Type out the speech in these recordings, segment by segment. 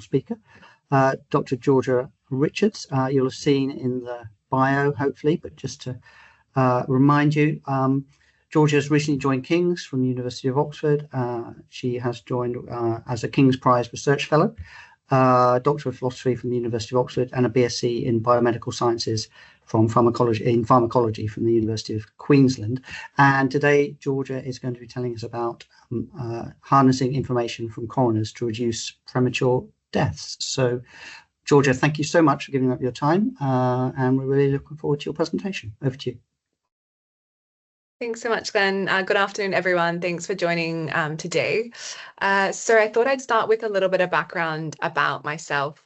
speaker, Dr. Georgia Richards. You'll have seen in the bio, hopefully, but just to remind you, Georgia has recently joined King's from the University of Oxford. She has joined as a King's Prize Research Fellow, Doctor of Philosophy from the University of Oxford, and a BSc in Biomedical Sciences from Pharmacology from the University of Queensland. And today, Georgia is going to be telling us about harnessing information from coroners to reduce premature deaths. So, Georgia, thank you so much for giving up your time, and we're really looking forward to your presentation. Over to you. Thanks so much, Glenn. Good afternoon, everyone. Thanks for joining today. So I thought I'd start with a little bit of background about myself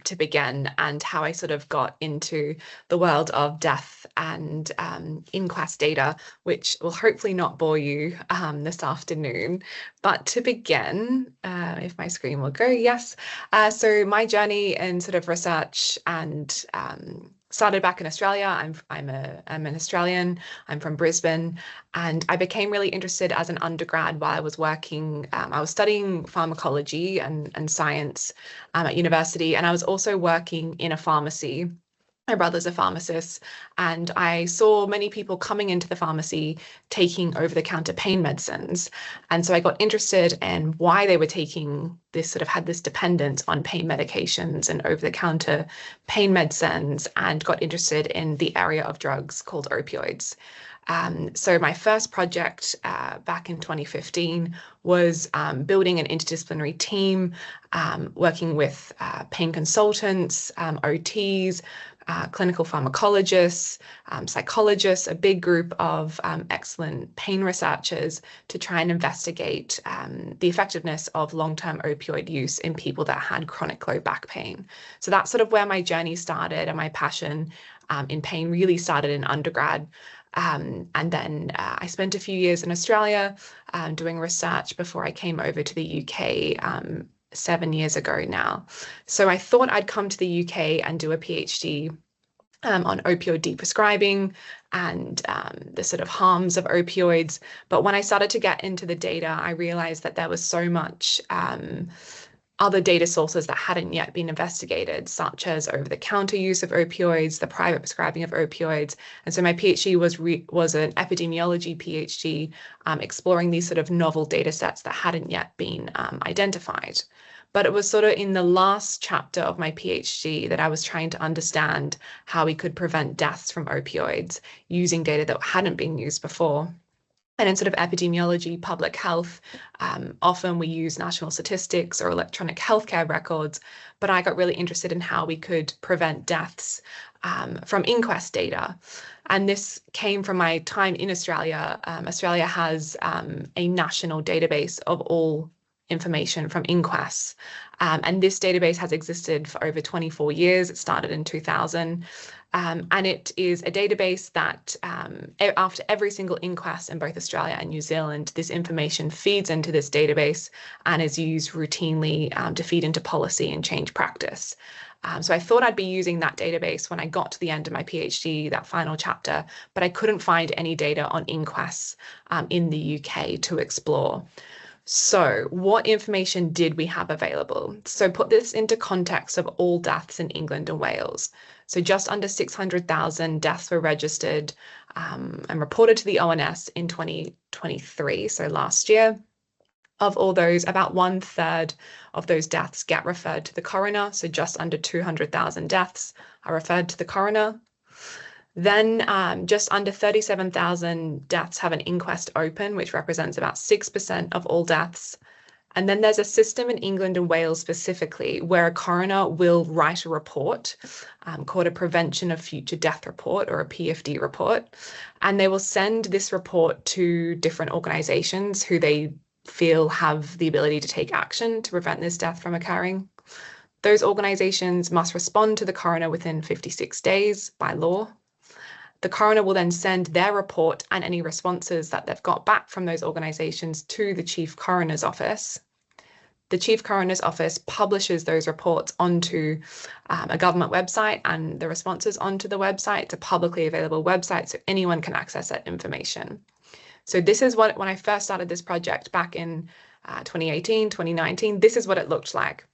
to begin, and how I sort of got into the world of death and inquest data, which will hopefully not bore you this afternoon. But to begin, if my screen will go, yes. So my journey in sort of research and started back in Australia. I'm an Australian. I'm from Brisbane, and I became really interested as an undergrad while I was working. I was studying pharmacology and science at university, and I was also working in a pharmacy. My brother's a pharmacist, and I saw many people coming into the pharmacy taking over-the-counter pain medicines. And so I got interested in why they were taking this, sort of had this dependence on pain medications and over-the-counter pain medicines, and got interested in the area of drugs called opioids. So my first project back in 2015 was building an interdisciplinary team, working with pain consultants, OTs, clinical pharmacologists, psychologists, a big group of excellent pain researchers to try and investigate the effectiveness of long-term opioid use in people that had chronic low back pain. So that's sort of where my journey started, and my passion in pain really started in undergrad. And then I spent a few years in Australia doing research before I came over to the UK 7 years ago now. So I thought I'd come to the UK and do a PhD on opioid deprescribing and the sort of harms of opioids. But when I started to get into the data, I realized that there was so much other data sources that hadn't yet been investigated, such as over-the-counter use of opioids, the private prescribing of opioids. And so my PhD was an epidemiology PhD, exploring these sort of novel data sets that hadn't yet been identified. But it was sort of in the last chapter of my PhD that I was trying to understand how we could prevent deaths from opioids using data that hadn't been used before. And in sort of epidemiology, public health, often we use national statistics or electronic healthcare records, but I got really interested in how we could prevent deaths from inquest data. And this came from my time in Australia. Australia has a national database of all information from inquests. And this database has existed for over 24 years. It started in 2000. And it is a database that after every single inquest in both Australia and New Zealand, this information feeds into this database and is used routinely to feed into policy and change practice. So I thought I'd be using that database when I got to the end of my PhD, that final chapter, but I couldn't find any data on inquests in the UK to explore. So what information did we have available? So put this into context of all deaths in England and Wales. So just under 600,000 deaths were registered and reported to the ONS in 2023, so last year. Of all those, about 1/3 of those deaths get referred to the coroner, so just under 200,000 deaths are referred to the coroner. Then just under 37,000 deaths have an inquest open, which represents about 6% of all deaths. And then there's a system in England and Wales specifically where a coroner will write a report called a Prevention of Future Death Report, or a PFD report. And they will send this report to different organisations who they feel have the ability to take action to prevent this death from occurring. Those organisations must respond to the coroner within 56 days by law. The coroner will then send their report and any responses that they've got back from those organisations to the Chief Coroner's Office. The Chief Coroner's Office publishes those reports onto a government website and the responses onto the website. It's a publicly available website, so anyone can access that information. So this is what, when I first started this project back in 2018, 2019, this is what it looked like.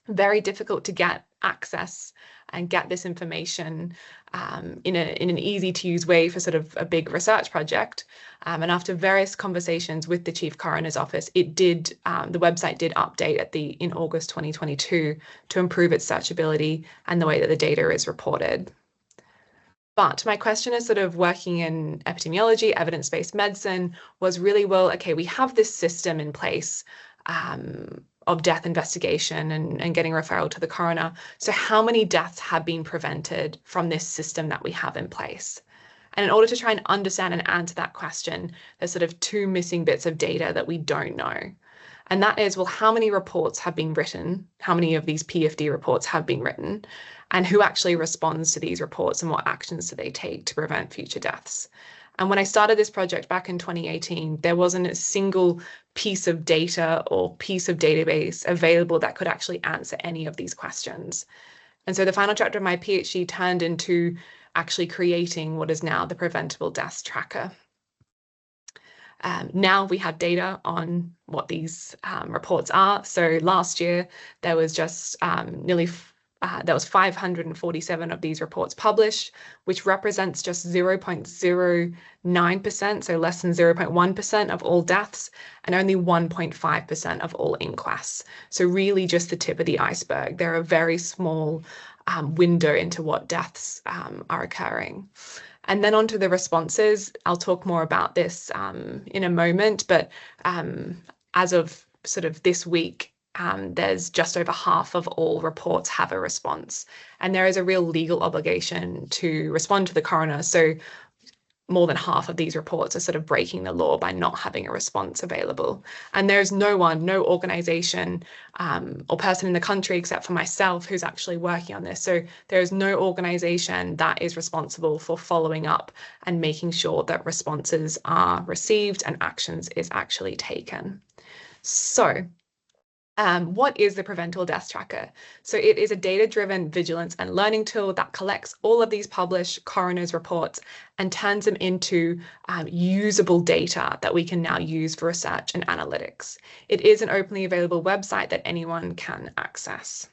very difficult to get access and get this information in an easy to use way for sort of a big research project. And after various conversations with the Chief Coroner's Office, the website did update in August 2022 to improve its searchability and the way that the data is reported. But my question is sort of working in epidemiology, evidence-based medicine, was really, well, okay, we have this system in place of death investigation and getting referral to the coroner. So how many deaths have been prevented from this system that we have in place? And in order to try and understand and answer that question, there's sort of two missing bits of data that we don't know. And that is, well, how many reports have been written? How many of these PFD reports have been written? And who actually responds to these reports and what actions do they take to prevent future deaths? And when I started this project back in 2018, there wasn't a single piece of data or piece of database available that could actually answer any of these questions. And so the final chapter of my PhD turned into actually creating what is now the Preventable Deaths Tracker. Now we have data on what these reports are. So last year, there was just there was 547 of these reports published, which represents just 0.09%, so less than 0.1% of all deaths, and only 1.5% of all inquests. So really just the tip of the iceberg. They're a very small window into what deaths are occurring. And then onto the responses. I'll talk more about this in a moment, but as of sort of this week, there's just over half of all reports have a response. And there is a real legal obligation to respond to the coroner. So more than half of these reports are sort of breaking the law by not having a response available. And there's no organization or person in the country except for myself who's actually working on this. So there is no organization that is responsible for following up and making sure that responses are received and actions is actually taken. So what is the Preventable Deaths Tracker? So it is a data-driven vigilance and learning tool that collects all of these published coroner's reports and turns them into usable data that we can now use for research and analytics. It is an openly available website that anyone can access.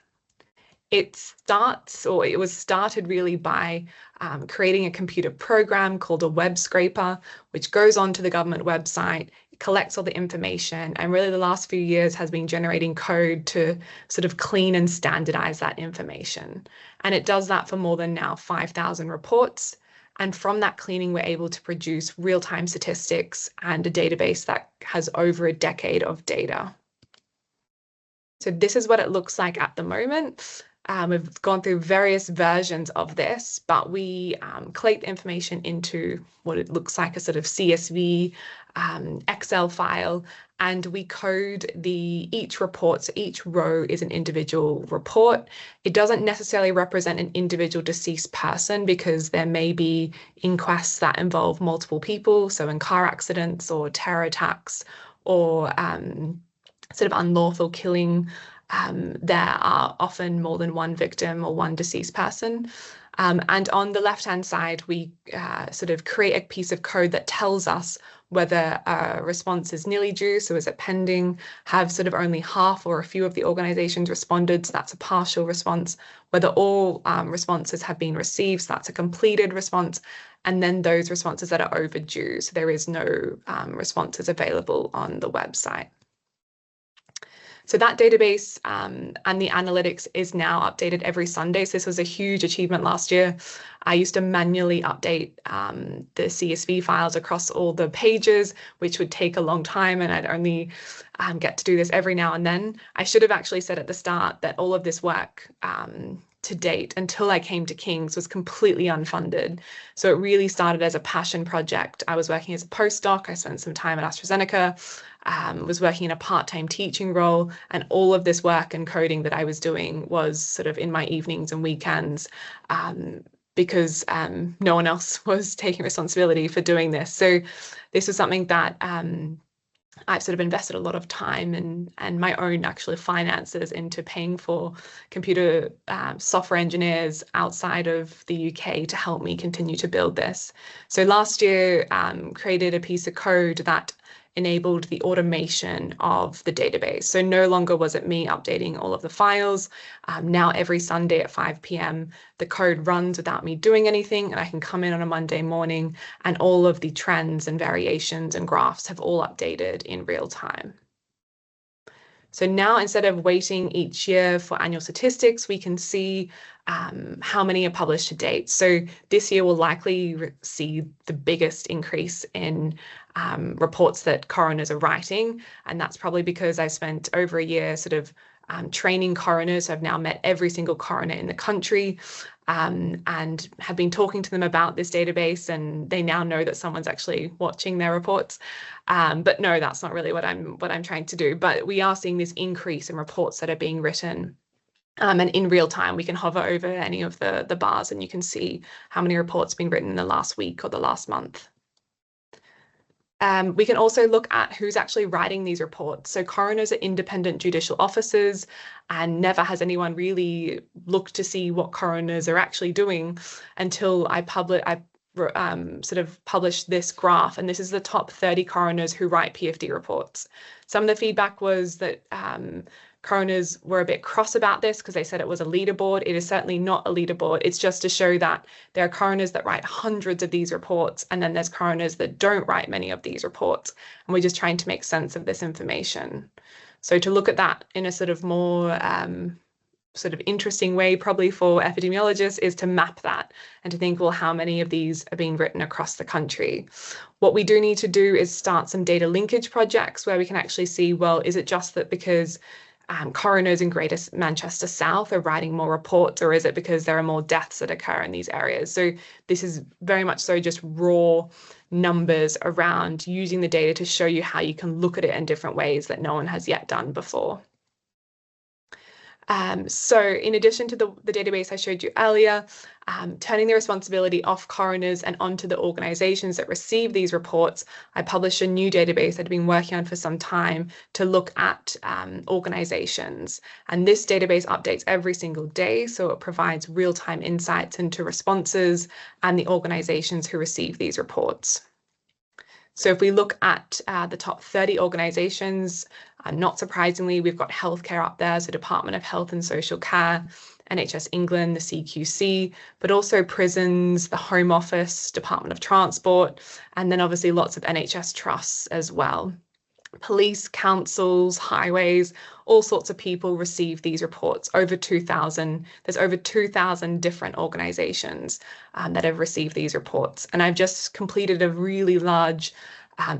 It was started really by creating a computer program called a web scraper, which goes onto the government website, collects all the information, and really the last few years has been generating code to sort of clean and standardize that information. And it does that for more than now 5,000 reports. And from that cleaning, we're able to produce real-time statistics and a database that has over a decade of data. So this is what it looks like at the moment. We've gone through various versions of this, but we collate the information into what it looks like a sort of CSV Excel file, and we code each report. So each row is an individual report. It doesn't necessarily represent an individual deceased person because there may be inquests that involve multiple people. So in car accidents or terror attacks or sort of unlawful killing, there are often more than one victim or one deceased person. And on the left-hand side, we sort of create a piece of code that tells us whether a response is nearly due, so is it pending, have sort of only half or a few of the organizations responded, so that's a partial response, whether all responses have been received, so that's a completed response, and then those responses that are overdue, so there is no responses available on the website. So that database and the analytics is now updated every Sunday. So this was a huge achievement last year. I used to manually update the CSV files across all the pages, which would take a long time, and I'd only get to do this every now and then. I should have actually said at the start that all of this work to date, until I came to King's, was completely unfunded. So it really started as a passion project. I was working as a postdoc. I spent some time at AstraZeneca. Was working in a part-time teaching role, and all of this work and coding that I was doing was sort of in my evenings and weekends because no one else was taking responsibility for doing this. So this was something that I've sort of invested a lot of time and my own actually finances into paying for computer software engineers outside of the UK to help me continue to build this. So last year, created a piece of code that enabled the automation of the database. So no longer was it me updating all of the files. Now every Sunday at 5 p.m, the code runs without me doing anything, and I can come in on a Monday morning and all of the trends and variations and graphs have all updated in real time. So now, instead of waiting each year for annual statistics, we can see how many are published to date. So this year we'll likely see the biggest increase in reports that coroners are writing. And that's probably because I spent over a year sort of training coroners. So I've now met every single coroner in the country and have been talking to them about this database, and they now know that someone's actually watching their reports. But no, that's not really what I'm trying to do. But we are seeing this increase in reports that are being written. And in real time, we can hover over any of the bars and you can see how many reports have been written in the last week or the last month. We can also look at who's actually writing these reports. So coroners are independent judicial officers, and never has anyone really looked to see what coroners are actually doing until I sort of published this graph, and this is the top 30 coroners who write PFD reports. Some of the feedback was that coroners were a bit cross about this because they said it was a leaderboard. It is certainly not a leaderboard. It's just to show that there are coroners that write hundreds of these reports, and then there's coroners that don't write many of these reports. And we're just trying to make sense of this information. So to look at that in a sort of more sort of interesting way, probably for epidemiologists, is to map that and to think, well, how many of these are being written across the country? What we do need to do is start some data linkage projects where we can actually see, well, is it just that because coroners in Greater Manchester South are writing more reports, or is it because there are more deaths that occur in these areas? So this is very much so just raw numbers around using the data to show you how you can look at it in different ways that no one has yet done before. So in addition to the database I showed you earlier, turning the responsibility off coroners and onto the organisations that receive these reports, I published a new database I'd been working on for some time to look at organisations. And this database updates every single day, so it provides real-time insights into responses and the organisations who receive these reports. So if we look at the top 30 organisations, not surprisingly, we've got healthcare up there, so Department of Health and Social Care, NHS England, the CQC, but also prisons, the Home Office, Department of Transport, and then obviously lots of NHS trusts as well. Police, councils, highways, all sorts of people receive these reports. Over 2,000, there's over 2,000 different organisations that have received these reports. And I've just completed a really large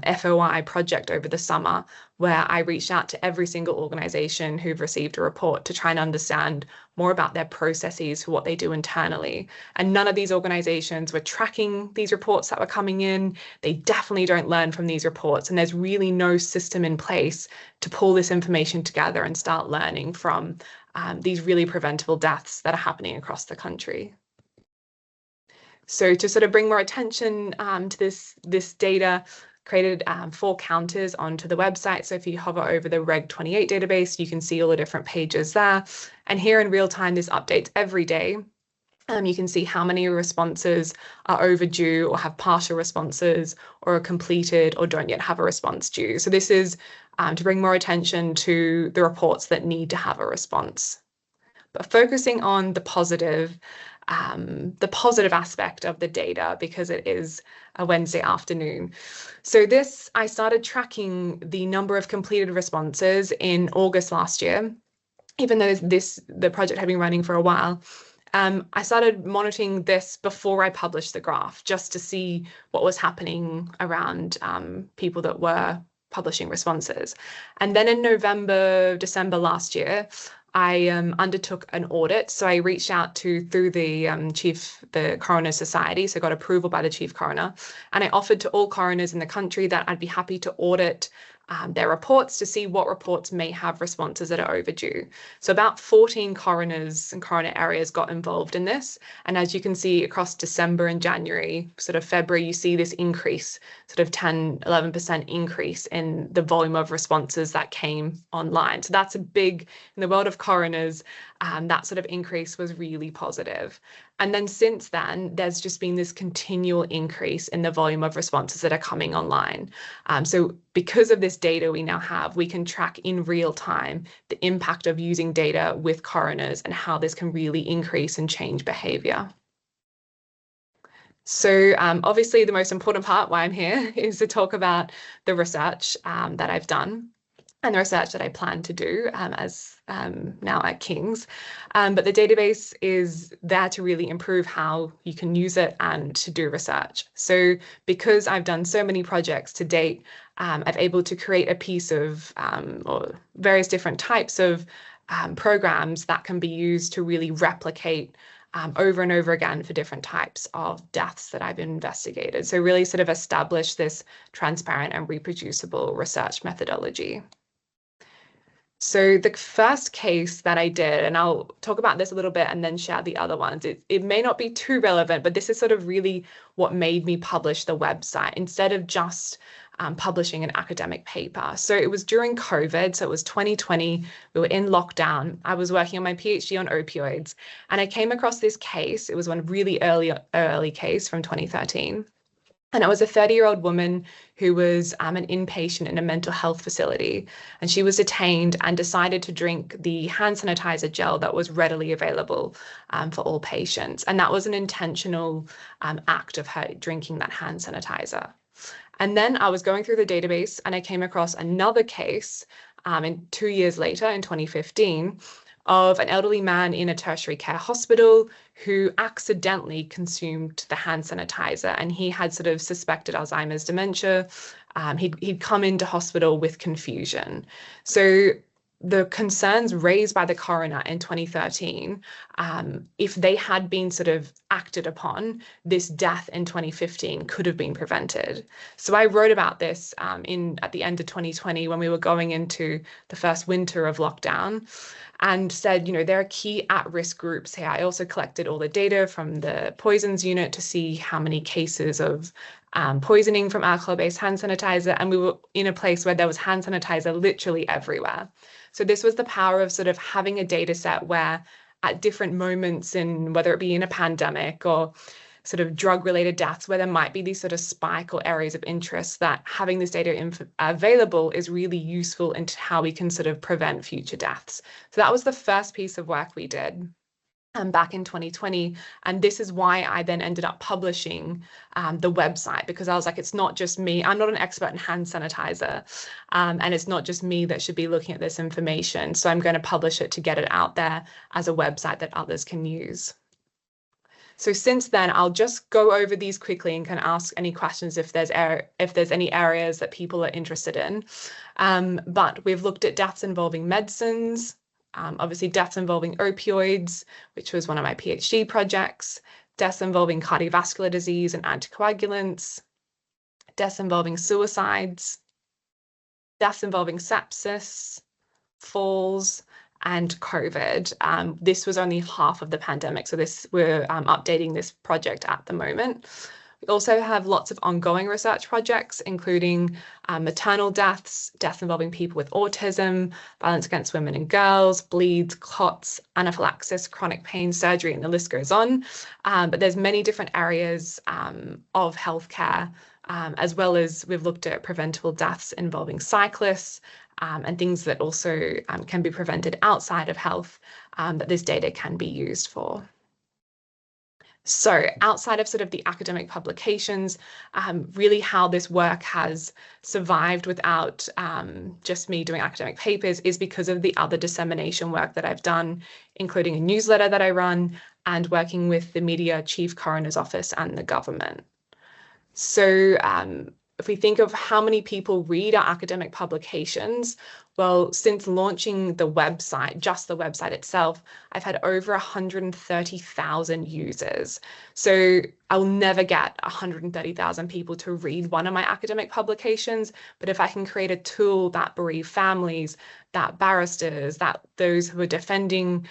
FOI project over the summer where I reached out to every single organisation who've received a report to try and understand more about their processes for what they do internally. And none of these organisations were tracking these reports that were coming in. They definitely don't learn from these reports, and there's really no system in place to pull this information together and start learning from these really preventable deaths that are happening across the country. So to sort of bring more attention to this data, created 4 counters onto the website. So if you hover over the Reg 28 database, you can see all the different pages there. And here in real time, this updates every day. You can see how many responses are overdue or have partial responses or are completed or don't yet have a response due. So this is to bring more attention to the reports that need to have a response. But focusing on the positive aspect of the data, because it is a Wednesday afternoon. So I started tracking the number of completed responses in August last year, even though the project had been running for a while. I started monitoring this before I published the graph, just to see what was happening around people that were publishing responses. And then in November, December last year, I undertook an audit. So I reached out through the Coroner Society, so got approval by the Chief Coroner, and I offered to all coroners in the country that I'd be happy to audit their reports to see what reports may have responses that are overdue. So about 14 coroners and coroner areas got involved in this. And as you can see across December and January, sort of February, you see this increase, sort of 10, 11% increase in the volume of responses that came online. So that's a big, in the world of coroners, that sort of increase was really positive. And then since then, there's just been this continual increase in the volume of responses that are coming online. So because of this data we now have, we can track in real time the impact of using data with coroners and how this can really increase and change behavior. So obviously the most important part why I'm here is to talk about the research that I've done and the research that I plan to do now at King's. But the database is there to really improve how you can use it and to do research. So because I've done so many projects to date, I've able to create a piece of or various different types of programs that can be used to really replicate over and over again for different types of deaths that I've investigated. So really sort of establish this transparent and reproducible research methodology. So the first case that I did, and I'll talk about this a little bit and then share the other ones, it may not be too relevant, but this is sort of really what made me publish the website instead of just publishing an academic paper. So it was during COVID, so it was 2020, we were in lockdown. I was working on my PhD on opioids, and I came across this case. It was one really early case from 2013. And it was a 30-year-old woman who was an inpatient in a mental health facility. And she was detained and decided to drink the hand sanitizer gel that was readily available for all patients. And that was an intentional act of her drinking that hand sanitizer. And then I was going through the database and I came across another case 2 years later in 2015 of an elderly man in a tertiary care hospital who accidentally consumed the hand sanitizer, and he had sort of suspected Alzheimer's dementia. He'd come into hospital with confusion. So the concerns raised by the coroner in 2013, if they had been sort of acted upon, this death in 2015 could have been prevented. So I wrote about this at the end of 2020 when we were going into the first winter of lockdown, and said, there are key at-risk groups here. I also collected all the data from the poisons unit to see how many cases of poisoning from alcohol-based hand sanitizer, and we were in a place where there was hand sanitizer literally everywhere. So this was the power of sort of having a data set where at different moments in, whether it be in a pandemic or sort of drug-related deaths, where there might be these sort of spike or areas of interest, that having this data available is really useful into how we can sort of prevent future deaths. So that was the first piece of work we did back in 2020. And this is why I then ended up publishing the website, because I was like, it's not just me. I'm not an expert in hand sanitizer, and it's not just me that should be looking at this information. So I'm going to publish it to get it out there as a website that others can use. So since then, I'll just go over these quickly and can ask any questions if there's any areas that people are interested in. But we've looked at deaths involving medicines, obviously deaths involving opioids, which was one of my PhD projects, deaths involving cardiovascular disease and anticoagulants, deaths involving suicides, deaths involving sepsis, falls, and COVID. This was only half of the pandemic, so we're updating this project at the moment. We also have lots of ongoing research projects, including maternal deaths, deaths involving people with autism, violence against women and girls, bleeds, clots, anaphylaxis, chronic pain, surgery, and the list goes on. But there's many different areas of healthcare, as well as we've looked at preventable deaths involving cyclists, and things that also can be prevented outside of health that this data can be used for. So outside of sort of the academic publications, really how this work has survived without just me doing academic papers is because of the other dissemination work that I've done, including a newsletter that I run and working with the Media Chief Coroner's Office and the government. So if we think of how many people read our academic publications, well, since launching the website, just the website itself, I've had over 130,000 users. So I'll never get 130,000 people to read one of my academic publications, but if I can create a tool that bereaved families, that barristers, that those who are defending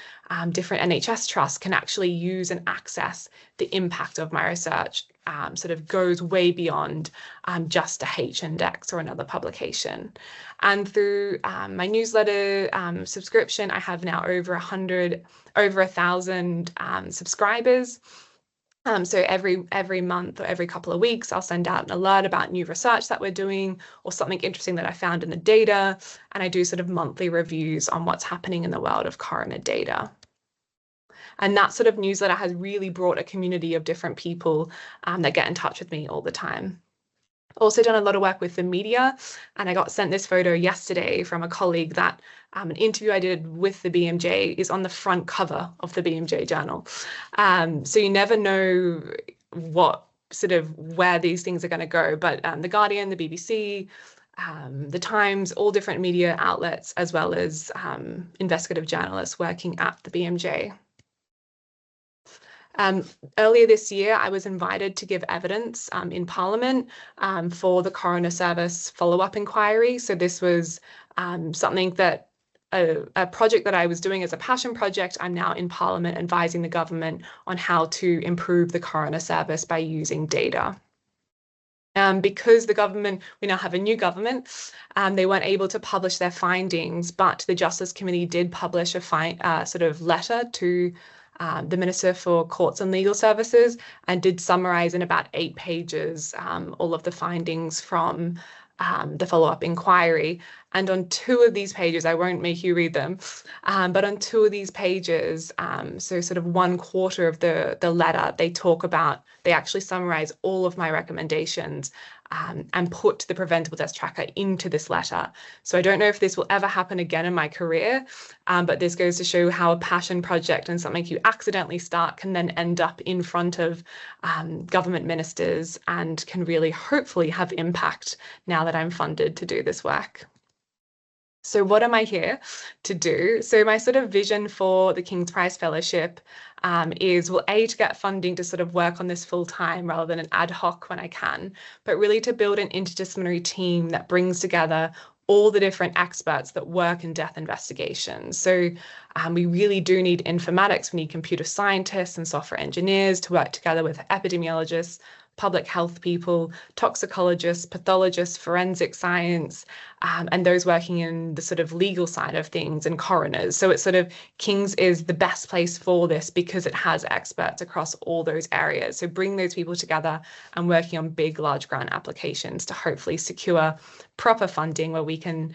different NHS trusts can actually use and access the impact of my research, sort of goes way beyond just a H-index or another publication. And through my newsletter subscription, I have now over 1,000 subscribers. So every month or every couple of weeks, I'll send out an alert about new research that we're doing or something interesting that I found in the data. And I do sort of monthly reviews on what's happening in the world of coroner data. And that sort of newsletter has really brought a community of different people that get in touch with me all the time. Also done a lot of work with the media, and I got sent this photo yesterday from a colleague that an interview I did with the BMJ is on the front cover of the BMJ journal. So you never know what sort of where these things are going to go, but The Guardian, the BBC, the Times, all different media outlets, as well as investigative journalists working at the BMJ. Earlier this year, I was invited to give evidence in Parliament for the Coroner Service follow-up inquiry. So this was something that a project that I was doing as a passion project. I'm now in Parliament advising the government on how to improve the Coroner Service by using data. Because the government, we now have a new government, they weren't able to publish their findings, but the Justice Committee did publish a sort of letter to the Minister for Courts and Legal Services, and did summarize in about 8 pages all of the findings from the follow-up inquiry. And on 2 of these pages, I won't make you read them, but on 2 of these pages, so sort of 1/4 of the letter, they actually summarize all of my recommendations and put the Preventable Deaths Tracker into this letter. So I don't know if this will ever happen again in my career, but this goes to show how a passion project and something you accidentally start can then end up in front of government ministers and can really hopefully have impact now that I'm funded to do this work. So what am I here to do? So my sort of vision for the King's Prize Fellowship is, well, A, to get funding to sort of work on this full time rather than an ad hoc when I can, but really to build an interdisciplinary team that brings together all the different experts that work in death investigations. So we really do need informatics, we need computer scientists and software engineers to work together with epidemiologists, public health people, toxicologists, pathologists, forensic science, and those working in the sort of legal side of things, and coroners. So it's sort of, King's is the best place for this because it has experts across all those areas. So bring those people together and working on big, large grant applications to hopefully secure proper funding where we can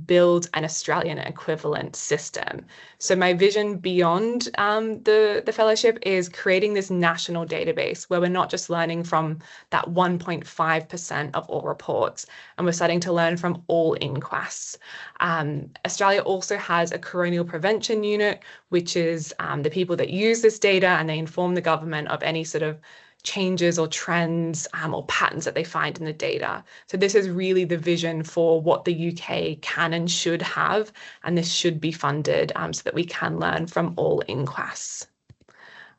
build an Australian equivalent system. So my vision beyond the fellowship is creating this national database where we're not just learning from that 1.5% of all reports, and we're starting to learn from all inquests. Australia also has a coronial prevention unit, which is the people that use this data, and they inform the government of any sort of changes or trends or patterns that they find in the data. So this is really the vision for what the UK can and should have, and this should be funded so that we can learn from all inquests.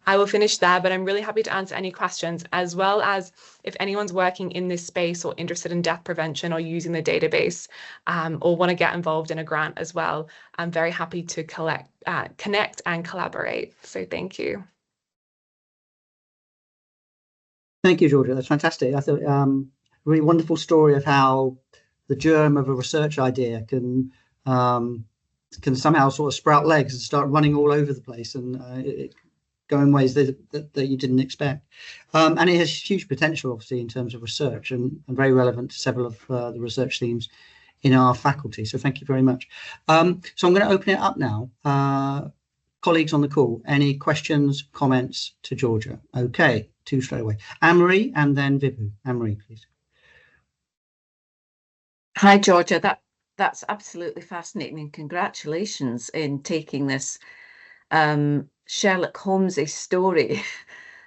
I will finish there, but I'm really happy to answer any questions, as well as if anyone's working in this space or interested in death prevention or using the database or want to get involved in a grant as well. I'm very happy to connect and collaborate. So thank you. Thank you, Georgia. That's fantastic. I thought really wonderful story of how the germ of a research idea can somehow sort of sprout legs and start running all over the place and go in ways that you didn't expect. And it has huge potential, obviously, in terms of research and very relevant to several of the research themes in our faculty. So thank you very much. So I'm going to open it up now. Colleagues on the call, any questions, comments to Georgia? Okay, 2 straight away. Anne-Marie and then Vibhu. Anne-Marie, please. Hi, Georgia. That's absolutely fascinating, and congratulations in taking this Sherlock Holmes-y story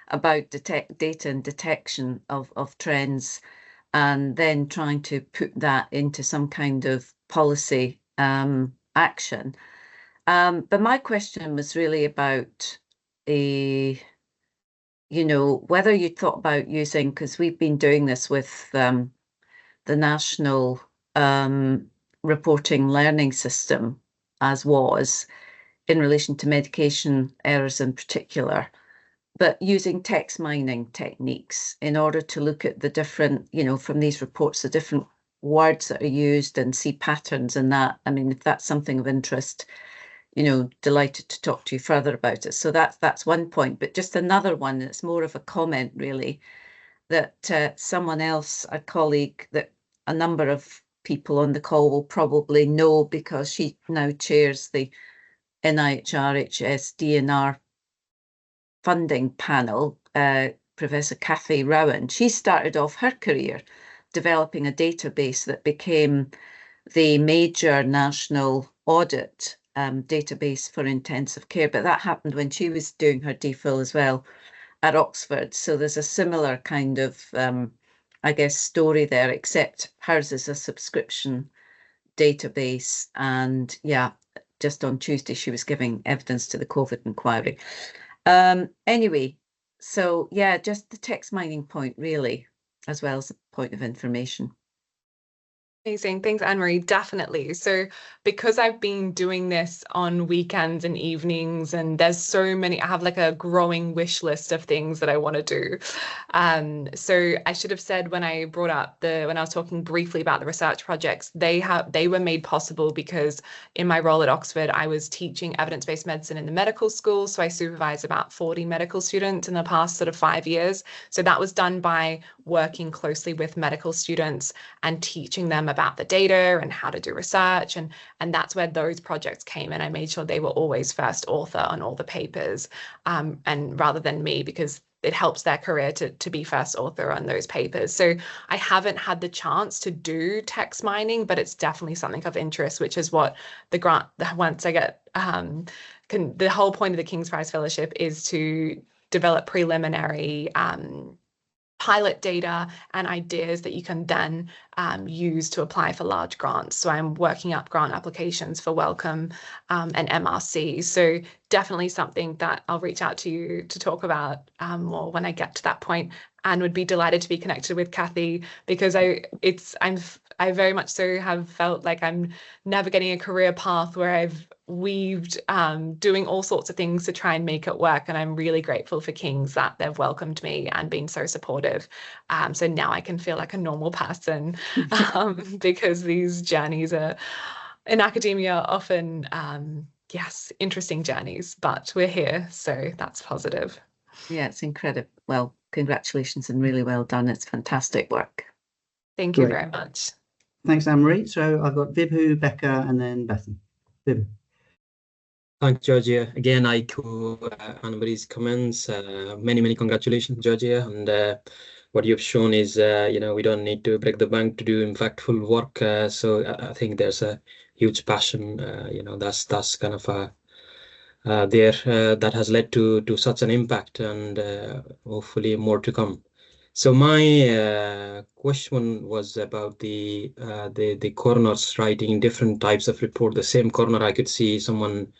about data and detection of trends, and then trying to put that into some kind of policy action. But my question was really about you know, whether you thought about using, because we've been doing this with the national reporting learning system, as was, in relation to medication errors in particular, but using text mining techniques in order to look at the different, you know, from these reports, the different words that are used and see patterns in that. I mean, if that's something of interest, you know, delighted to talk to you further about it. So that's one point, but just another one that's more of a comment, really, that someone else, a colleague, that a number of people on the call will probably know, because she now chairs the NIHR-HS DNR funding panel, Professor Kathy Rowan. She started off her career developing a database that became the major national audit database for intensive care, but that happened when she was doing her DPhil as well at Oxford. So there's a similar kind of, I guess, story there, except hers is a subscription database. And yeah, just on Tuesday, she was giving evidence to the COVID inquiry. Anyway, so yeah, just the text mining point, really, as well as the point of information. Amazing. Thanks, Anne-Marie. Definitely. So because I've been doing this on weekends and evenings, and there's so many, I have like a growing wish list of things that I want to do. So I should have said when I brought up when I was talking briefly about the research projects, they were made possible because in my role at Oxford, I was teaching evidence-based medicine in the medical school. So I supervised about 40 medical students in the past sort of 5 years. So that was done by working closely with medical students and teaching them about the data and how to do research. And that's where those projects came in. I made sure they were always first author on all the papers, and rather than me, because it helps their career to be first author on those papers. So I haven't had the chance to do text mining, but it's definitely something of interest, which is what the grant, once I get, the whole point of the King's Prize Fellowship is to develop preliminary pilot data and ideas that you can then use to apply for large grants. So I'm working up grant applications for Wellcome and MRC. So definitely something that I'll reach out to you to talk about more when I get to that point, and would be delighted to be connected with Kathy, because I very much so have felt like I'm navigating a career path where I've weaved doing all sorts of things to try and make it work, and I'm really grateful for King's that they've welcomed me and been so supportive. So now I can feel like a normal person, because these journeys are in academia are often yes, interesting journeys, but we're here, so that's positive. Yeah, it's incredible. Well, congratulations and really well done. It's fantastic work. Thank you very much. Thanks, Anne-Marie. So I've got Vibhu, Becca, and then Bethan. Vibhu. Thanks, Georgia. Again, I echo Anne-Marie's comments. Many congratulations, Georgia. And what you've shown is, we don't need to break the bank to do impactful work. So I think there's a huge passion, that's kind of there that has led to such an impact, and hopefully more to come. So my question was about the coroners writing different types of report. The same coroner, I could see someone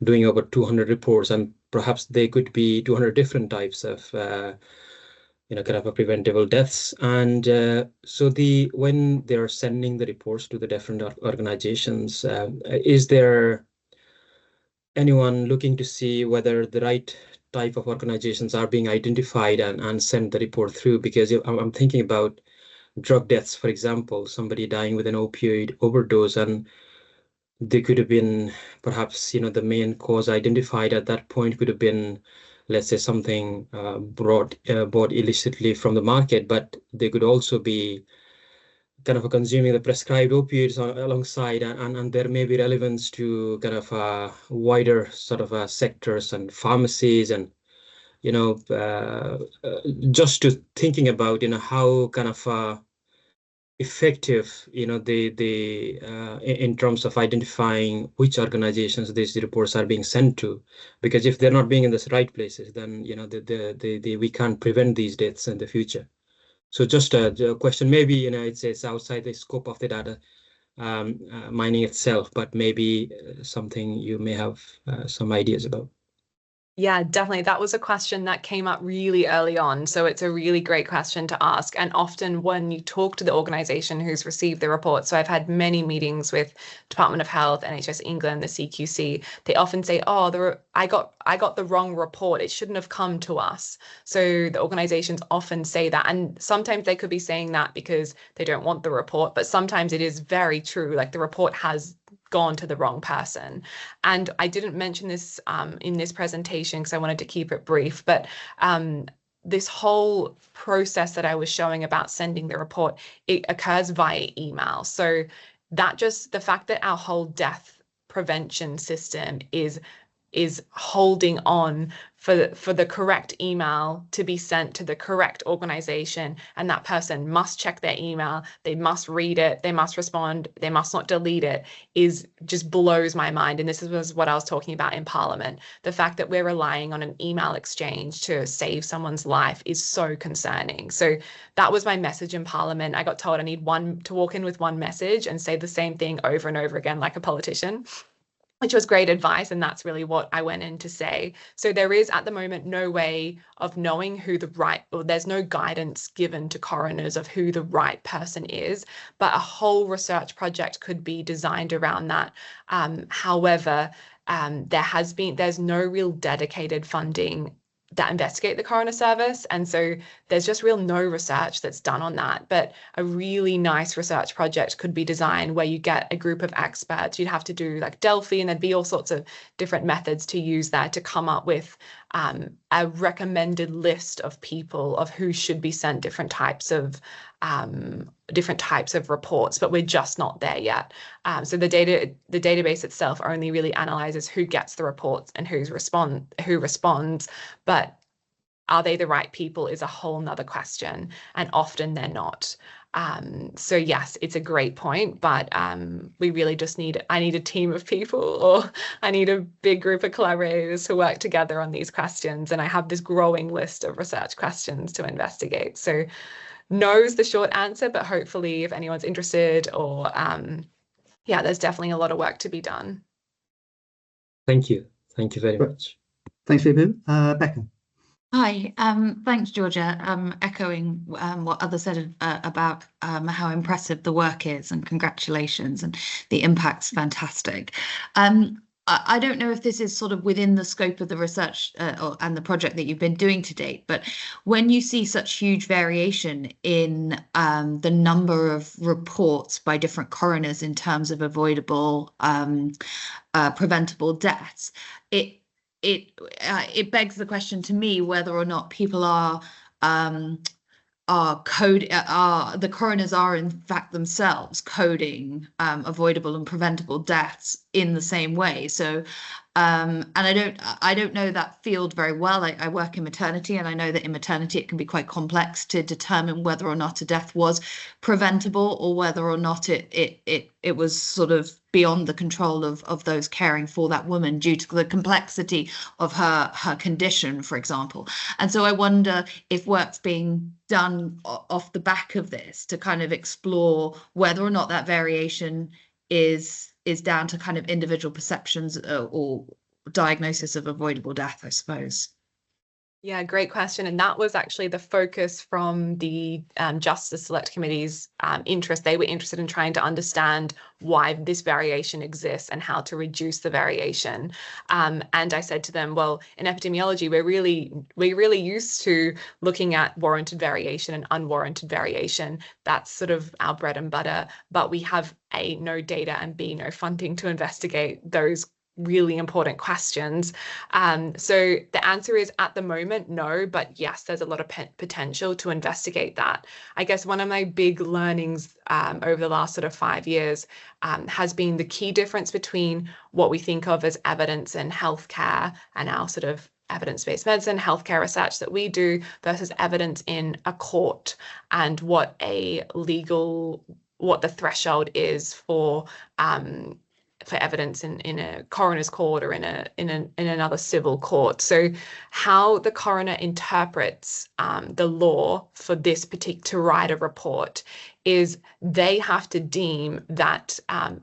doing over 200 reports, and perhaps they could be 200 different types of kind of a preventable deaths. And so when they're sending the reports to the different organizations, is there anyone looking to see whether the right type of organizations are being identified and send the report through? Because I'm thinking about drug deaths, for example, somebody dying with an opioid overdose, and they could have been perhaps, the main cause identified at that point could have been, let's say, something bought illicitly from the market, but they could also be kind of consuming the prescribed opioids alongside, and there may be relevance to kind of wider sort of sectors and pharmacies, and just to thinking about how kind of effective in terms of identifying which organizations these reports are being sent to, because if they're not being in the right places, then we can't prevent these deaths in the future. So just a question, maybe it's outside the scope of the data mining itself, but maybe something you may have some ideas about. Yeah, definitely. That was a question that came up really early on. So it's a really great question to ask. And often when you talk to the organization who's received the report, so I've had many meetings with Department of Health, NHS England, the CQC, they often say, oh, I got the wrong report. It shouldn't have come to us. So the organizations often say that. And sometimes they could be saying that because they don't want the report, but sometimes it is very true. Like the report has gone to the wrong person. And I didn't mention this in this presentation because I wanted to keep it brief, but this whole process that I was showing about sending the report, it occurs via email. So that just the fact that our whole death prevention system is holding on for the correct email to be sent to the correct organization, and that person must check their email, they must read it, they must respond, they must not delete it, is just blows my mind. And this was what I was talking about in Parliament. The fact that we're relying on an email exchange to save someone's life is so concerning. So that was my message in Parliament. I got told I need to walk in with one message and say the same thing over and over again like a politician, which was great advice. And that's really what I went in to say. So there is at the moment no way of knowing who there's no guidance given to coroners of who the right person is, but a whole research project could be designed around that. However, there's no real dedicated funding that investigate the coroner service. And so there's just no research that's done on that. But a really nice research project could be designed where you get a group of experts. You'd have to do like Delphi, and there'd be all sorts of different methods to use that to come up with a recommended list of people of who should be sent different types of reports, but we're just not there yet. So the database itself only really analyzes who gets the reports and who responds, but are they the right people is a whole nother question, and often they're not. So yes, it's a great point, but we really just I need a team of people, or I need a big group of collaborators who work together on these questions. And I have this growing list of research questions to investigate. So no is the short answer, but hopefully if anyone's interested, or yeah, there's definitely a lot of work to be done. Thank you. Thank you very much. Thanks, Vibhu. Becca. Hi, thanks, Georgia. Echoing what others said about how impressive the work is, and congratulations, and the impact's fantastic. I don't know if this is sort of within the scope of the research and the project that you've been doing to date, but when you see such huge variation in the number of reports by different coroners in terms of avoidable, preventable deaths, it begs the question to me whether or not people the coroners are in fact themselves coding avoidable and preventable deaths in the same way. So and I don't know that field very well. I work in maternity, and I know that in maternity it can be quite complex to determine whether or not a death was preventable, or whether or not it was sort of beyond the control of those caring for that woman due to the complexity of her condition, for example. And so I wonder if work's being done off the back of this to kind of explore whether or not that variation is down to kind of individual perceptions or diagnosis of avoidable death, I suppose. Yeah, great question. And that was actually the focus from the Justice Select Committee's interest. They were interested in trying to understand why this variation exists and how to reduce the variation. And I said to them, well, in epidemiology, we're really used to looking at warranted variation and unwarranted variation. That's sort of our bread and butter. But we have A, no data, and B, no funding to investigate those really important questions. So the answer is at the moment, no, but yes, there's a lot of potential to investigate that. I guess one of my big learnings over the last sort of 5 years has been the key difference between what we think of as evidence in healthcare and our sort of evidence-based medicine, healthcare research that we do versus evidence in a court, and what the threshold is for evidence in a coroner's court or in another civil court. So how the coroner interprets the law for this to write a report is they have to deem that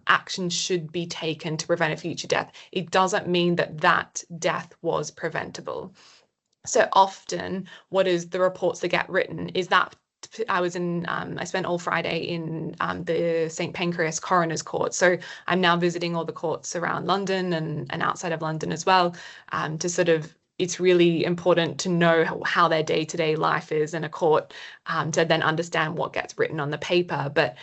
action should be taken to prevent a future death. It doesn't mean that that death was preventable. So often what is the reports that get written is that I spent all Friday in the St Pancras Coroners Court. So I'm now visiting all the courts around London and outside of London as well, to sort of, it's really important to know how their day-to-day life is in a court, to then understand what gets written on the paper. But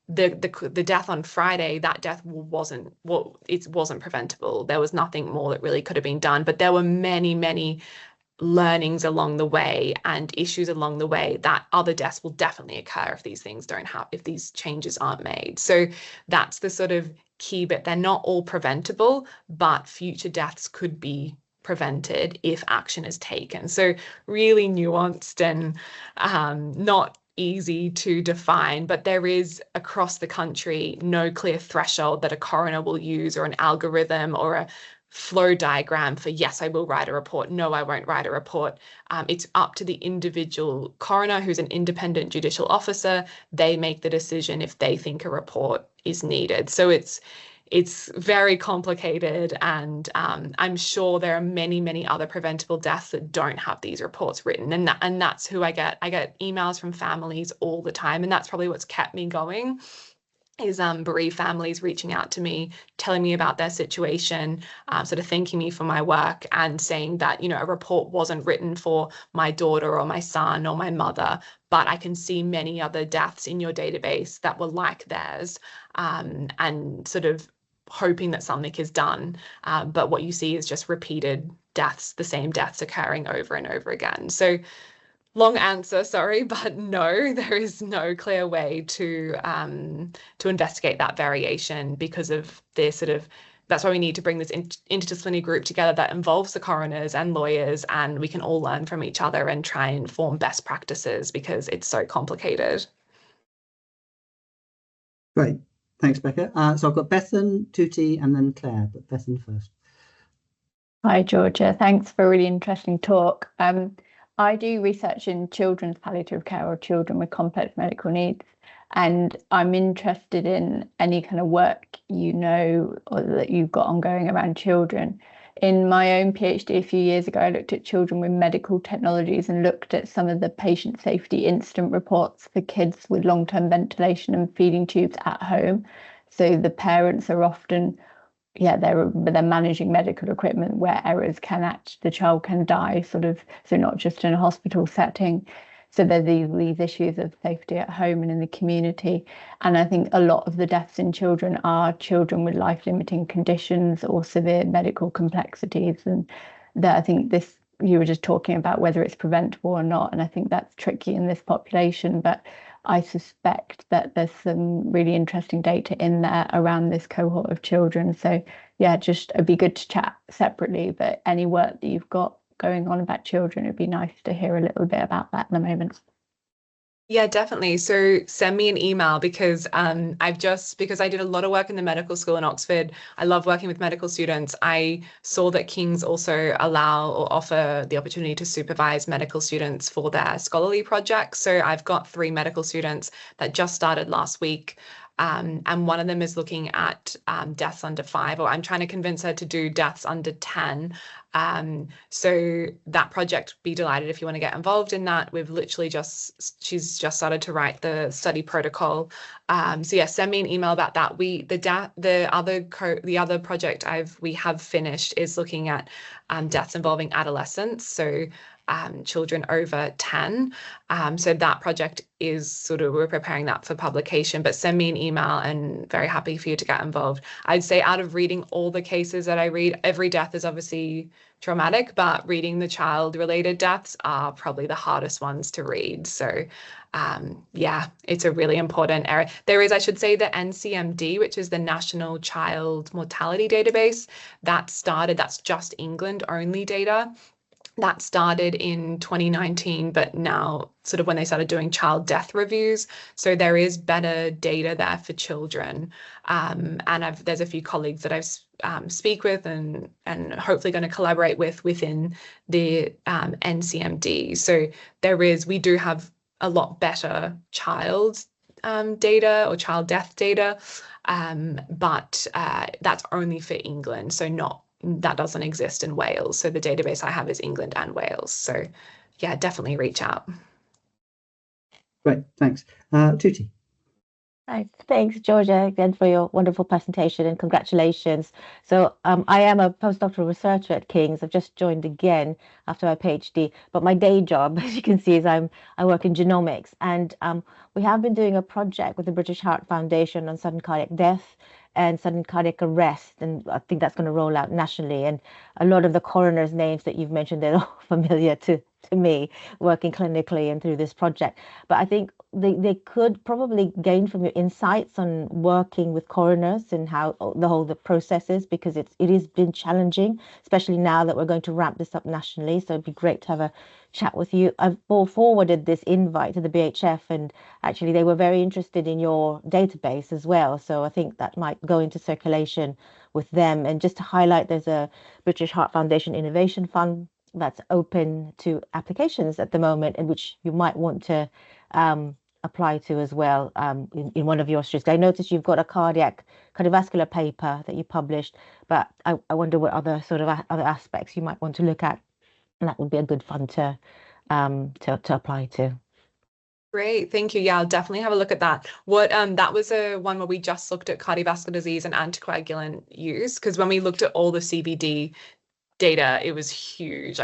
the death on Friday, that death wasn't preventable. There was nothing more that really could have been done, but there were many learnings along the way and issues along the way that other deaths will definitely occur if these changes aren't made. So that's the sort of key bit. They're not all preventable, but future deaths could be prevented if action is taken. So really nuanced and not easy to define, but there is across the country no clear threshold that a coroner will use, or an algorithm or a flow diagram for, yes, I will write a report, no, I won't write a report. It's up to the individual coroner, who's an independent judicial officer. They make the decision if they think a report is needed. So it's very complicated, and I'm sure there are many other preventable deaths that don't have these reports written, and that's who I get emails from families all the time, and that's probably what's kept me going, is bereaved families reaching out to me, telling me about their situation, sort of thanking me for my work and saying that, you know, a report wasn't written for my daughter or my son or my mother, but I can see many other deaths in your database that were like theirs, and sort of hoping that something is done. But what you see is just repeated deaths, the same deaths occurring over and over again. So long answer, sorry, but no, there is no clear way to investigate that variation because of this sort of, that's why we need to bring this interdisciplinary group together that involves the coroners and lawyers, and we can all learn from each other and try and form best practices because it's so complicated. Great. Thanks, Becca. So I've got Bethan, Tuti, and then Claire, but Bethan first. Hi, Georgia. Thanks for a really interesting talk. I do research in children's palliative care, or children with complex medical needs, and I'm interested in any kind of work you know or that you've got ongoing around children. In my own PhD a few years ago, I looked at children with medical technologies and looked at some of the patient safety incident reports for kids with long-term ventilation and feeding tubes at home. So the parents are often, they're managing medical equipment where errors the child can die, sort of, so not just in a hospital setting. So there's these issues of safety at home and in the community. And I think a lot of the deaths in children are children with life-limiting conditions or severe medical complexities. And that, I think this, you were just talking about whether it's preventable or not. And I think that's tricky in this population, but I suspect that there's some really interesting data in there around this cohort of children. So yeah, just it'd be good to chat separately, but any work that you've got going on about children, it'd be nice to hear a little bit about that at the moment. Yeah, definitely. So send me an email because because I did a lot of work in the medical school in Oxford. I love working with medical students. I saw that King's also allow or offer the opportunity to supervise medical students for their scholarly projects. So I've got 3 medical students that just started last week. And one of them is looking at deaths under 5, or I'm trying to convince her to do deaths under 10. So that project, be delighted if you want to get involved in that. We've literally she's just started to write the study protocol. So yeah, send me an email about that. The other project we have finished is looking at deaths involving adolescents. So children over 10. So that project is sort of, we're preparing that for publication, but send me an email and very happy for you to get involved. I'd say out of reading all the cases that I read, every death is obviously traumatic, but reading the child-related deaths are probably the hardest ones to read. So yeah, it's a really important area. There is, I should say, the NCMD, which is the National Child Mortality Database. That's just England only data. That started in 2019, but now sort of when they started doing child death reviews. So there is better data there for children. And there's a few colleagues that I speak with and hopefully going to collaborate with within the NCMD. So we do have a lot better child data or child death data, but that's only for England. So that doesn't exist in Wales. So the database I have is England and Wales. So yeah, definitely reach out. Great, thanks. Tuti. Thanks, Georgia, again for your wonderful presentation and congratulations. So I am a postdoctoral researcher at King's. I've just joined again after my PhD, but my day job, as you can see, is I work in genomics, and we have been doing a project with the British Heart Foundation on sudden cardiac death and sudden cardiac arrest, and I think that's going to roll out nationally. And a lot of the coroners' names that you've mentioned, they're all familiar to me, working clinically and through this project. But I think they could probably gain from your insights on working with coroners and how the process is, because it has been challenging, especially now that we're going to ramp this up nationally. So it'd be great to have a chat with you. I've forwarded this invite to the BHF, and actually they were very interested in your database as well. So I think that might go into circulation with them. And just to highlight, there's a British Heart Foundation Innovation Fund that's open to applications at the moment, and which you might want to apply to as well in one of your streams. I noticed you've got a cardiovascular paper that you published, but I wonder what other sort of other aspects you might want to look at, and that would be a good fund to apply to. Great, thank you. Yeah, I'll definitely have a look at that. That was one where we just looked at cardiovascular disease and anticoagulant use, because when we looked at all the CVD data, it was huge,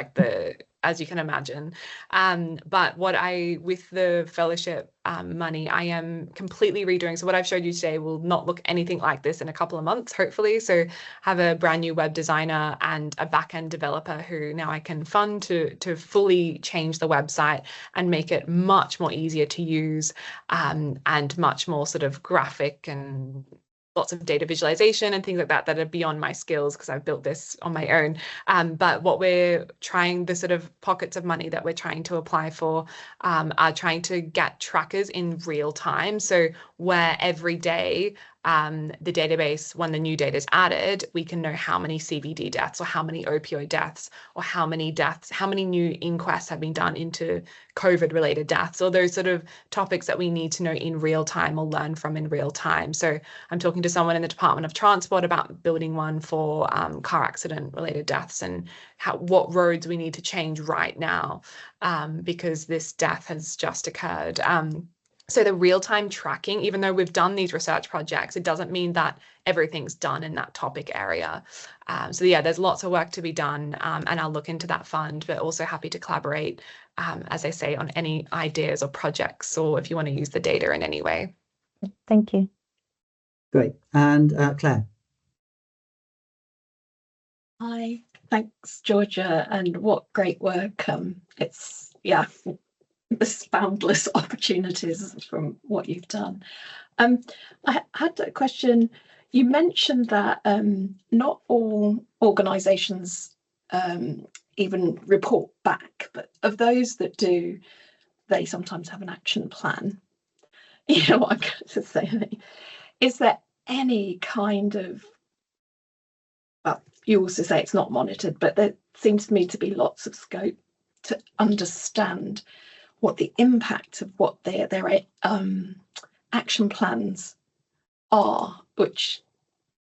as you can imagine. But with the fellowship money, I am completely redoing. So what I've showed you today will not look anything like this in a couple of months, hopefully. So have a brand new web designer and a back-end developer who now I can fund to fully change the website and make it much more easier to use, and much more sort of graphic and lots of data visualization and things like that are beyond my skills, because I've built this on my own. But what we're trying, the sort of pockets of money that we're trying to apply for, are trying to get trackers in real time. So where every day the database, when the new data is added, we can know how many CVD deaths or how many opioid deaths or how many new inquests have been done into COVID related deaths, or those sort of topics that we need to know in real time or learn from in real time. So I'm talking to someone in the Department of Transport about building one for car accident related deaths, and what roads we need to change right now, because this death has just occurred. So the real-time tracking, even though we've done these research projects, it doesn't mean that everything's done in that topic area. So yeah, there's lots of work to be done, and I'll look into that fund, but also happy to collaborate, as I say, on any ideas or projects, or if you want to use the data in any way. Thank you. Great. And Claire. Hi, thanks, Georgia, and what great work. It's, yeah, there's boundless opportunities from what you've done. I had a question. You mentioned that not all organisations even report back, but of those that do, they sometimes have an action plan. You know what I'm going to say? Is there any kind of, well, you also say it's not monitored, but there seems to me to be lots of scope to understand what the impact of what their action plans are, which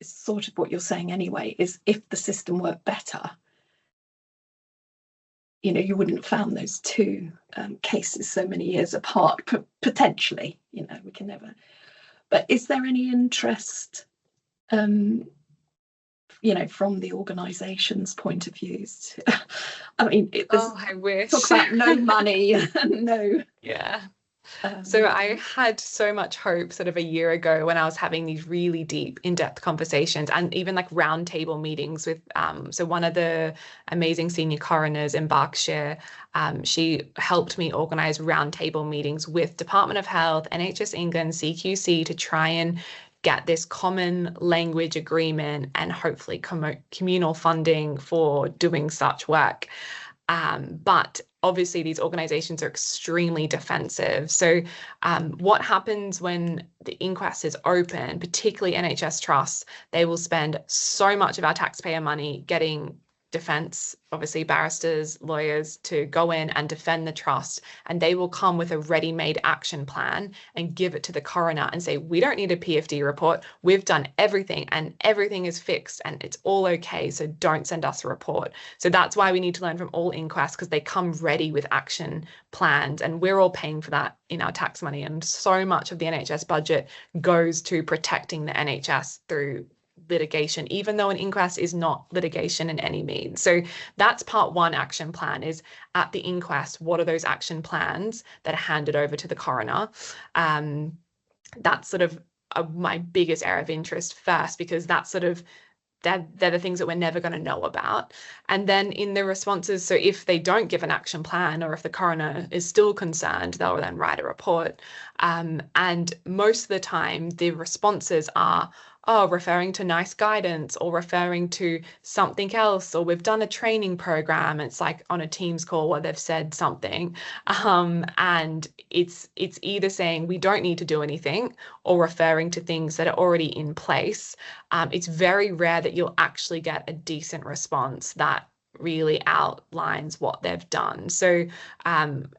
is sort of what you're saying anyway, is if the system worked better, you know, you wouldn't have found those two cases so many years apart, potentially, you know, we can never. But is there any interest, you know, from the organisation's point of views? I mean, I wish. Talk about no money, no. Yeah. So I had so much hope sort of a year ago when I was having these really deep, in-depth conversations, and even like roundtable meetings with, so one of the amazing senior coroners in Berkshire, she helped me organise roundtable meetings with Department of Health, NHS England, CQC, to try and get this common language agreement and hopefully communal funding for doing such work. But obviously these organizations are extremely defensive. So what happens when the inquest is open, particularly NHS trusts, they will spend so much of our taxpayer money getting defense, obviously barristers, lawyers, to go in and defend the trust, and they will come with a ready-made action plan and give it to the coroner and say, we don't need a PFD report, we've done everything and everything is fixed and it's all okay, so don't send us a report. So that's why we need to learn from all inquests, because they come ready with action plans, and we're all paying for that in our tax money, and so much of the NHS budget goes to protecting the NHS through litigation, even though an inquest is not litigation in any means. So that's part one action plan, is at the inquest, what are those action plans that are handed over to the coroner? That's sort of my biggest area of interest first, because that's sort of they're the things that we're never going to know about. And then in the responses, so if they don't give an action plan, or if the coroner is still concerned, they'll then write a report. And most of the time, the responses are, oh, referring to NICE guidance, or referring to something else, or we've done a training program. It's like on a Teams call where they've said something, and it's either saying we don't need to do anything, or referring to things that are already in place. It's very rare that you'll actually get a decent response that really outlines what they've done. So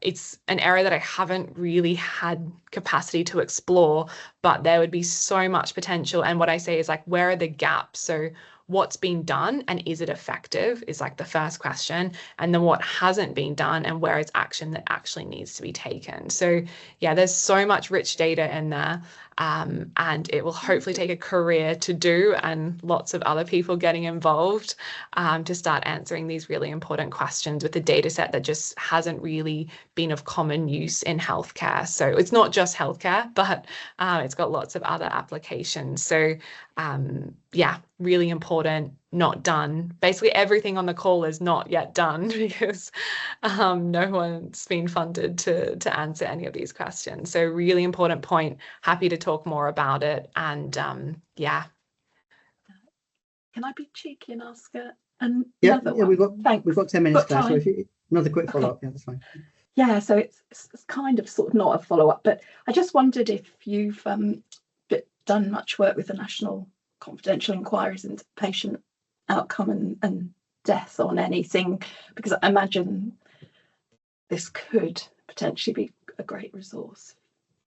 it's an area that I haven't really had capacity to explore, but there would be so much potential. And what I say is, like, where are the gaps? So what's been done and is it effective is like the first question, and then what hasn't been done and where is action that actually needs to be taken. So yeah, there's so much rich data in there, and it will hopefully take a career to do, and lots of other people getting involved to start answering these really important questions with a data set that just hasn't really been of common use in healthcare. So it's not just healthcare, but it's got lots of other applications. So yeah, really important, not done. Basically everything on the call is not yet done, because no one's been funded to answer any of these questions. So really important point, happy to talk more about it. And yeah. Can I be cheeky and ask another one? We've got 10 minutes left, so if you, another quick follow-up, yeah, that's fine. Yeah, so it's kind of sort of not a follow-up, but I just wondered if you've done much work with the National Confidential Inquiries into patient outcome and death on anything, because I imagine this could potentially be a great resource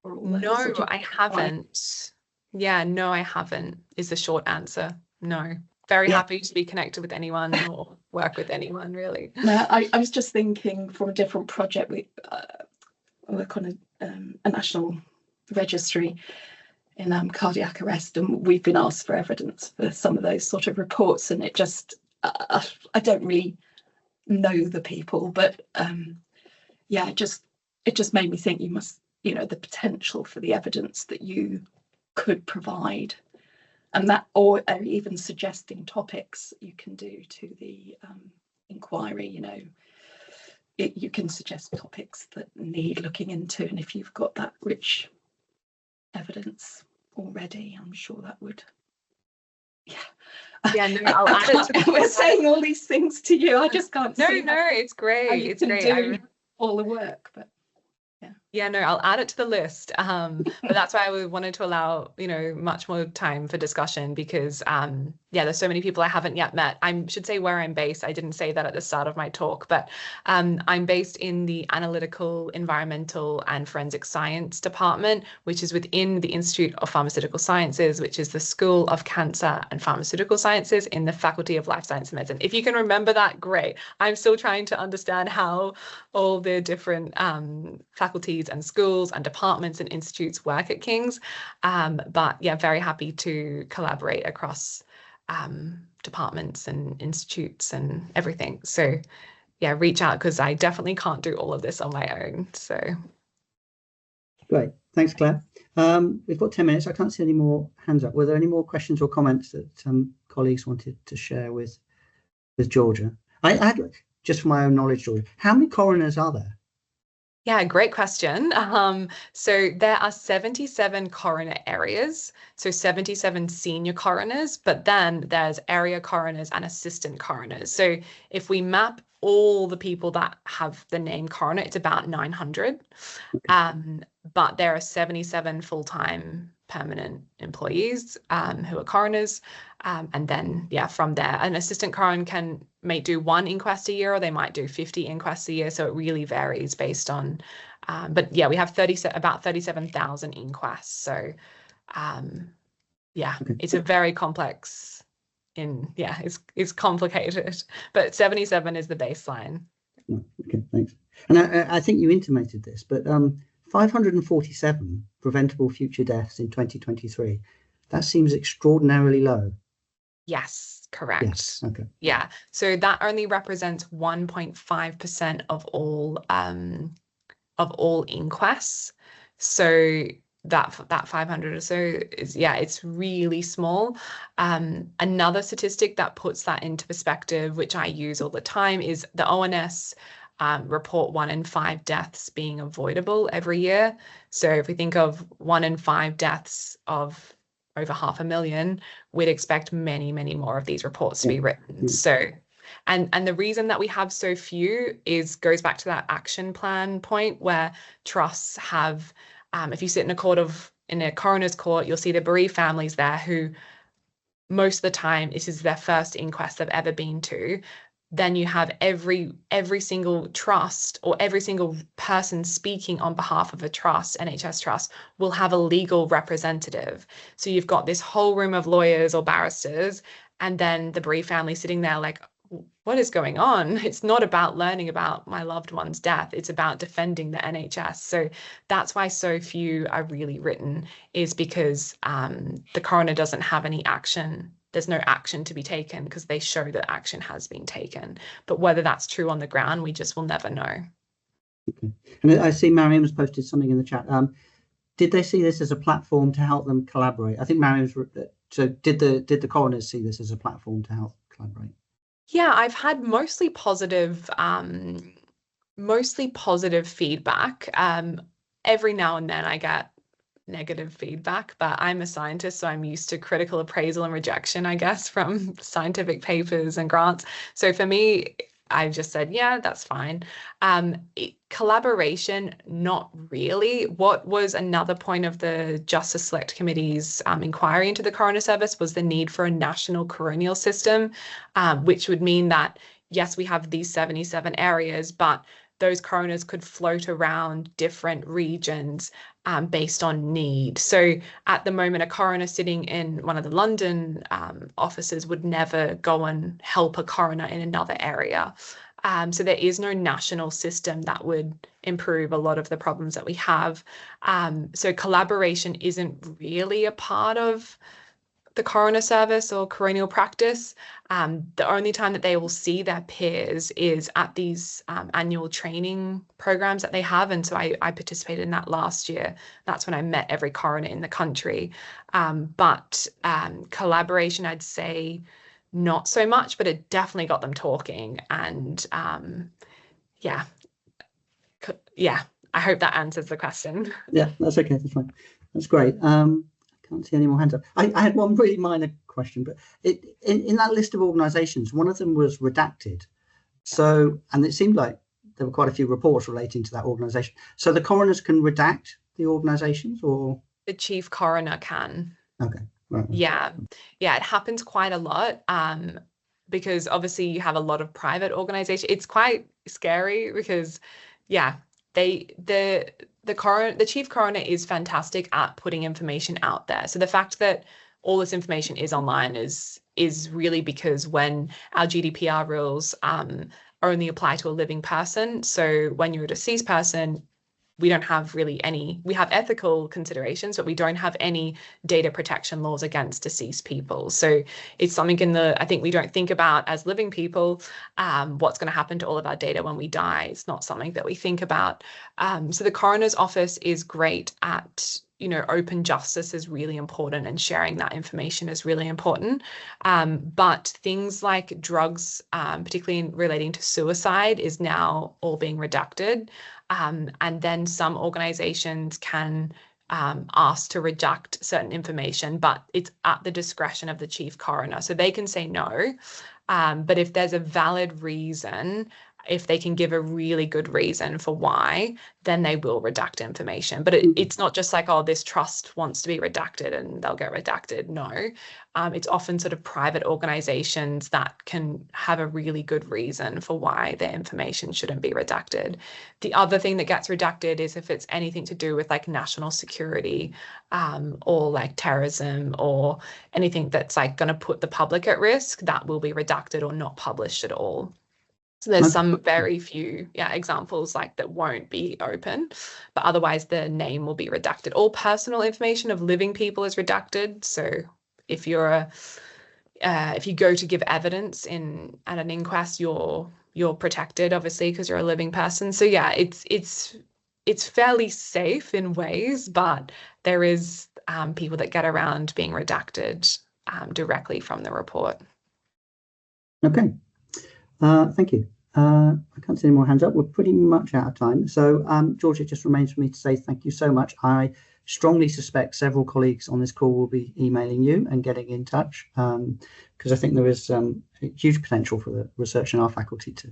for all those. No, I haven't. Yeah, no, I haven't is the short answer. No. Very happy to be connected with anyone or work with anyone, really. No, I was just thinking from a different project. We work on a national registry in cardiac arrest, and we've been asked for evidence for some of those sort of reports, and it just I don't really know the people, but yeah, it just made me think you must, you know, the potential for the evidence that you could provide, and that, or even suggesting topics you can do to the inquiry. You know, you can suggest topics that need looking into, and if you've got that rich evidence already, I'm sure that would. Yeah, no, I'll add it to we're saying all these things to you. I just can't see. No, it's great. It's great. Do all the work, but yeah, no, I'll add it to the list. But that's why I wanted to allow, you know, much more time for discussion, because yeah, there's so many people I haven't yet met. I should say where I'm based. I didn't say that at the start of my talk, but I'm based in the Analytical, Environmental and Forensic Science Department, which is within the Institute of Pharmaceutical Sciences, which is the School of Cancer and Pharmaceutical Sciences in the Faculty of Life Science and Medicine. If you can remember that, great. I'm still trying to understand how all the different faculties and schools and departments and institutes work at King's. But yeah, very happy to collaborate across departments and institutes and everything. So yeah, reach out, because I definitely can't do all of this on my own. So great, thanks, Claire. We've got 10 minutes. I can't see any more hands up. Were there any more questions or comments that colleagues wanted to share with Georgia? I had, just for my own knowledge, Georgia, how many coroners are there? Yeah, great question. So there are 77 coroner areas, so 77 senior coroners, but then there's area coroners and assistant coroners. So if we map all the people that have the name coroner, it's about 900. But there are 77 full-time permanent employees who are coroners. And then, yeah, from there, an assistant coroner may do 1 inquest a year, or they might do 50 inquests a year. So it really varies based on, but yeah, we have about 37,000 inquests. So yeah, Okay. it's a very complex it's complicated, but 77 is the baseline. Okay, thanks. And I think you intimated this, but 547 preventable future deaths in 2023. That seems extraordinarily low. Yes, correct. Yes. Okay. Yeah. So that only represents 1.5% of all inquests. So that 500 or so is, yeah, it's really small. Another statistic that puts that into perspective, which I use all the time, is the ONS report 1 in 5 deaths being avoidable every year. So if we think of 1 in 5 deaths of over 500,000, we'd expect many, many more of these reports to be written. So, and the reason that we have so few goes back to that action plan point, where trusts have, if you sit in a coroner's court, you'll see the bereaved families there who most of the time this is their first inquest they've ever been to. Then you have every single trust or every single person speaking on behalf of a trust, NHS trust, will have a legal representative. So you've got this whole room of lawyers or barristers, and then the bereaved family sitting there like, what is going on? It's not about learning about my loved one's death. It's about defending the NHS. So that's why so few are really written, is because the coroner doesn't have any action. There's no action to be taken because they show that action has been taken. But whether that's true on the ground, we just will never know. Okay. And I see Mariam's posted something in the chat. Did they see this as a platform to help them collaborate? I think Mariam's, so did the coroners see this as a platform to help collaborate? Yeah, I've had mostly positive feedback. Every now and then I get negative feedback, but I'm a scientist, so I'm used to critical appraisal and rejection, I guess, from scientific papers and grants. So for me, I just said, yeah, that's fine. Collaboration, not really. What was another point of the Justice Select Committee's inquiry into the coroner service was the need for a national coronial system, which would mean that, yes, we have these 77 areas, but those coroners could float around different regions based on need. So at the moment, a coroner sitting in one of the London offices would never go and help a coroner in another area. So there is no national system that would improve a lot of the problems that we have. So collaboration isn't really a part of the coroner service or coronial practice. The only time that they will see their peers is at these annual training programs that they have. And so I participated in that last year. That's when I met every coroner in the country. But collaboration, I'd say not so much, but it definitely got them talking. And yeah, I hope that answers the question. Yeah, that's okay. That's fine. That's great. Can't see any more hands up. I had one really minor question, but in that list of organisations, one of them was redacted. So, and it seemed like there were quite a few reports relating to that organisation. So the coroners can redact the organisations, or the chief coroner can. Okay. Right. Yeah, it happens quite a lot. Because obviously you have a lot of private organisations. It's quite scary because, yeah, the chief coroner is fantastic at putting information out there. So the fact that all this information is online is really because when our GDPR rules only apply to a living person. So when you're a deceased person, we don't have really we have ethical considerations, but we don't have any data protection laws against deceased people. So it's something I think we don't think about as living people, what's going to happen to all of our data when we die. It's not something that we think about. So the coroner's office is great at, open justice is really important, and sharing that information is really important. But things like drugs, particularly relating to suicide, is now all being redacted. And then some organizations can ask to redact certain information, but it's at the discretion of the chief coroner. So they can say no. But if there's a valid reason if they can give a really good reason for why, then they will redact information. But it's not just like, oh, this trust wants to be redacted and they'll get redacted. No, it's often sort of private organizations that can have a really good reason for why their information shouldn't be redacted. The other thing that gets redacted is if it's anything to do with like national security, or like terrorism, or anything that's like going to put the public at risk, that will be redacted or not published at all. So there's some very few examples like that won't be open, but otherwise the name will be redacted. All personal information of living people is redacted. So if you're if you go to give evidence at an inquest, you're protected, obviously, because you're a living person. So yeah, it's fairly safe in ways, but there is people that get around being redacted directly from the report. Okay. Thank you. I can't see any more hands up. We're pretty much out of time. So, George, it just remains for me to say thank you so much. I strongly suspect several colleagues on this call will be emailing you and getting in touch, because I think there is huge potential for the research in our faculty to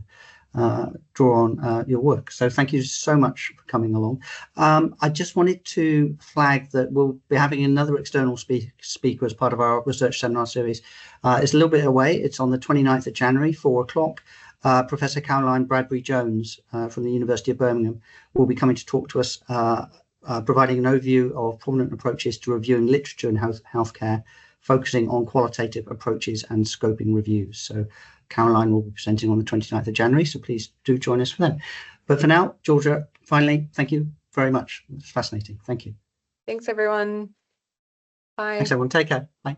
draw on your work. So thank you so much for coming along. I just wanted to flag that we'll be having another external speaker as part of our research seminar series. It's a little bit away. It's on the 29th of January, 4 o'clock. Professor Caroline Bradbury-Jones from the University of Birmingham will be coming to talk to us, providing an overview of prominent approaches to reviewing literature in healthcare, focusing on qualitative approaches and scoping reviews. So Caroline will be presenting on the 29th of January, so please do join us for that. But for now, Georgia, finally, thank you very much. It's fascinating. Thank you. Thanks, everyone. Bye. Thanks, everyone. Take care. Bye.